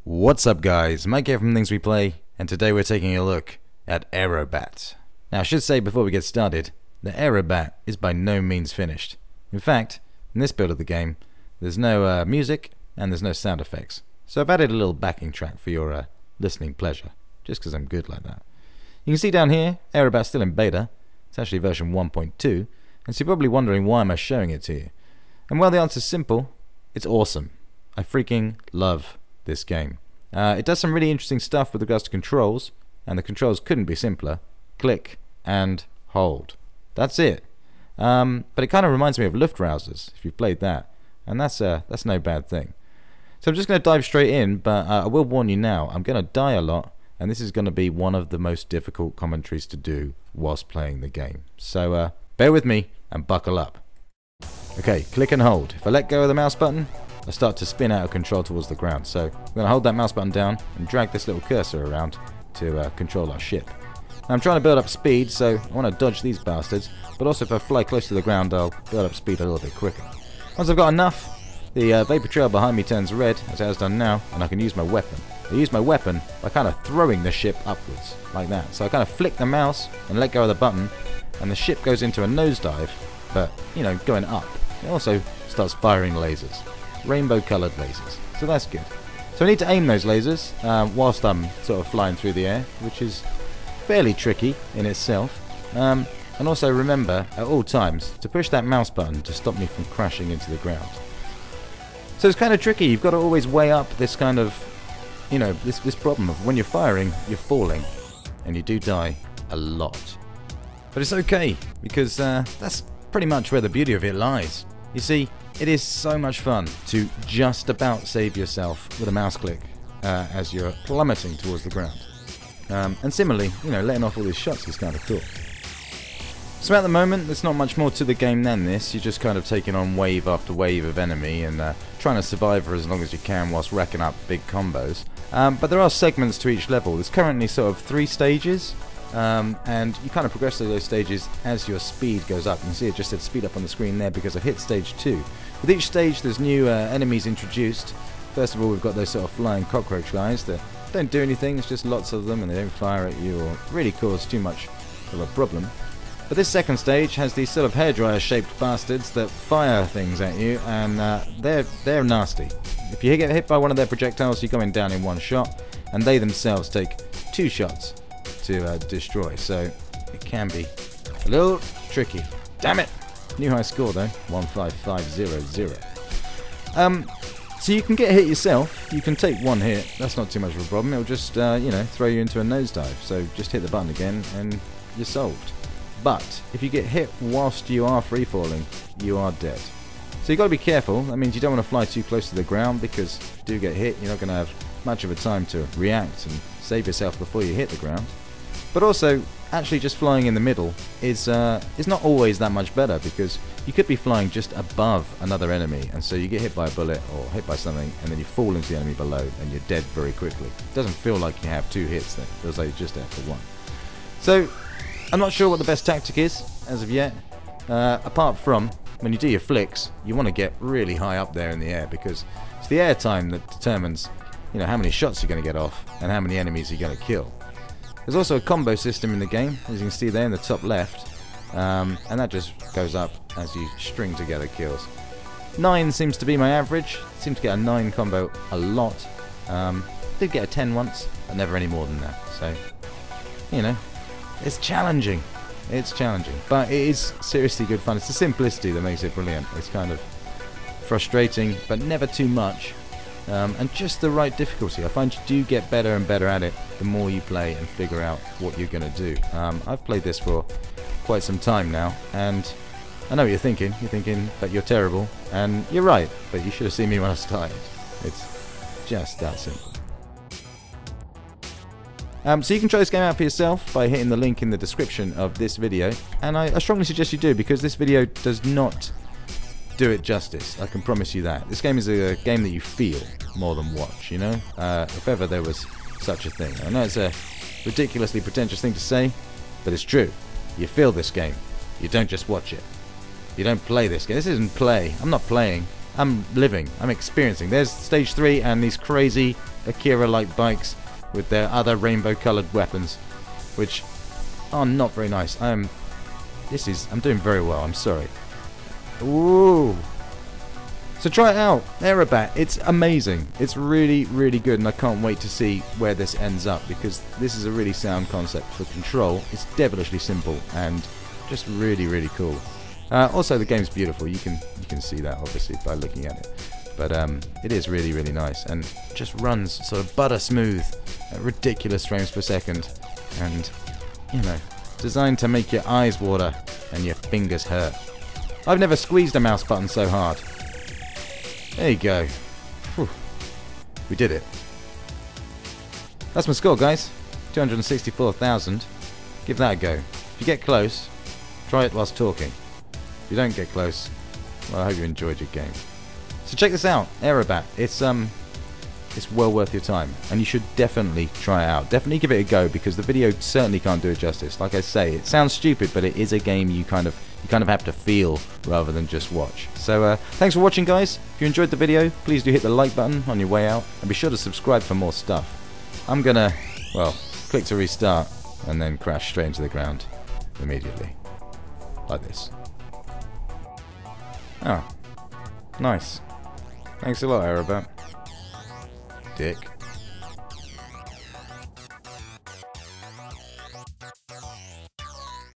What's up guys, Mike here from Things We Play, and today we're taking a look at Aerobat. Now I should say before we get started, the Aerobat is by no means finished. In fact, in this build of the game, there's no music and there's no sound effects. So I've added a little backing track for your listening pleasure, just because I'm good like that. You can see down here, Aerobat's still in beta. It's actually version 1.2, and so you're probably wondering why am I showing it to you. And well, the answer's simple, it's awesome. I freaking love this game. It does some really interesting stuff with regards to controls, and the controls couldn't be simpler. Click and hold. That's it. But it kind of reminds me of Luftrausers, if you've played that, and that's no bad thing. So I'm just going to dive straight in, but I will warn you now, I'm going to die a lot, and this is going to be one of the most difficult commentaries to do whilst playing the game. So bear with me and buckle up. Okay, click and hold. If I let go of the mouse button, I start to spin out of control towards the ground. So I'm going to hold that mouse button down and drag this little cursor around to control our ship. Now I'm trying to build up speed, so I want to dodge these bastards, but also if I fly close to the ground, I'll build up speed a little bit quicker. Once I've got enough, the vapor trail behind me turns red, as it has done now, and I can use my weapon. I use my weapon by kind of throwing the ship upwards, like that. So I kind of flick the mouse and let go of the button, and the ship goes into a nosedive, but, you know, going up. It also starts firing lasers. Rainbow coloured lasers. So that's good. So I need to aim those lasers whilst I'm sort of flying through the air, which is fairly tricky in itself. And also remember at all times to push that mouse button to stop me from crashing into the ground. So it's kind of tricky. You've got to always weigh up this kind of, you know, this problem of when you're firing, you're falling, and you do die a lot. But it's okay, because that's pretty much where the beauty of it lies. You see, it is so much fun to just about save yourself with a mouse click as you're plummeting towards the ground. And similarly, you know, letting off all these shots is kind of cool. So at the moment, there's not much more to the game than this. You're just kind of taking on wave after wave of enemy and trying to survive for as long as you can whilst racking up big combos. But there are segments to each level. There's currently sort of 3 stages. And you kind of progress through those stages as your speed goes up. You can see it just said speed up on the screen there because I've hit stage 2. With each stage there's new enemies introduced. First of all, we've got those sort of flying cockroach guys that don't do anything, it's just lots of them and they don't fire at you or really cause too much of a problem. But this second stage has these sort of hairdryer shaped bastards that fire things at you, and they're nasty. If you get hit by one of their projectiles, you're going down in one shot, and they themselves take 2 shots to destroy, so it can be a little tricky. Damn it! New high score though, 15500. So you can get hit yourself. You can take 1 hit. That's not too much of a problem. It'll just you know, throw you into a nosedive. So just hit the button again, and you're solved. But if you get hit whilst you are free falling, you are dead. So you've got to be careful. That means you don't want to fly too close to the ground, because if you do get hit, you're not going to have much of a time to react and save yourself before you hit the ground. But also, actually just flying in the middle is not always that much better, because you could be flying just above another enemy, and so you get hit by a bullet or hit by something, and then you fall into the enemy below, and you're dead very quickly. It doesn't feel like you have 2 hits then. It feels like you're just there for 1. So, I'm not sure what the best tactic is, as of yet. Apart from, when you do your flicks, you want to get really high up there in the air, because it's the air time that determines, you know, how many shots you're going to get off, and how many enemies you're going to kill. There's also a combo system in the game, as you can see there in the top left, and that just goes up as you string together kills. 9 seems to be my average. Seem to get a 9 combo a lot. Did get a 10 once, but never any more than that. So, you know, it's challenging. It's challenging, but it is seriously good fun. It's the simplicity that makes it brilliant. It's kind of frustrating, but never too much. And just the right difficulty. I find you do get better and better at it the more you play and figure out what you're going to do. I've played this for quite some time now, and I know what you're thinking. You're thinking that you're terrible, and you're right, but you should have seen me when I started. It's just that simple. So you can try this game out for yourself by hitting the link in the description of this video, and I strongly suggest you do, because this video does not do it justice. I can promise you that. This game is a game that you feel more than watch, you know? If ever there was such a thing. I know it's a ridiculously pretentious thing to say, but it's true. You feel this game. You don't just watch it. You don't play this game. This isn't play. I'm not playing. I'm living. I'm experiencing. There's stage 3 and these crazy Akira-like bikes with their other rainbow-coloured weapons, which are not very nice. I'm doing very well. I'm sorry. Ooh. So try it out, Aerobat. It's amazing. It's really, really good, and I can't wait to see where this ends up, because this is a really sound concept for control. It's devilishly simple and just really, really cool. Also, the game's beautiful. You can see that obviously by looking at it. But it is really, really nice, and just runs sort of butter smooth at ridiculous frames per second, and you know, designed to make your eyes water and your fingers hurt. I've never squeezed a mouse button so hard. There you go. Whew. We did it. That's my score, guys. 264,000. Give that a go. If you get close, try it whilst talking. If you don't get close, well, I hope you enjoyed your game. So check this out, Aerobat. It's well worth your time, and you should definitely try it out. Definitely give it a go, because the video certainly can't do it justice. Like I say, it sounds stupid, but it is a game you kind of have to feel rather than just watch. So thanks for watching, guys. If you enjoyed the video, please do hit the like button on your way out, and be sure to subscribe for more stuff. I'm gonna, well, click to restart and then crash straight into the ground immediately, like this. Oh, nice. Thanks a lot, Aerobat. Dick.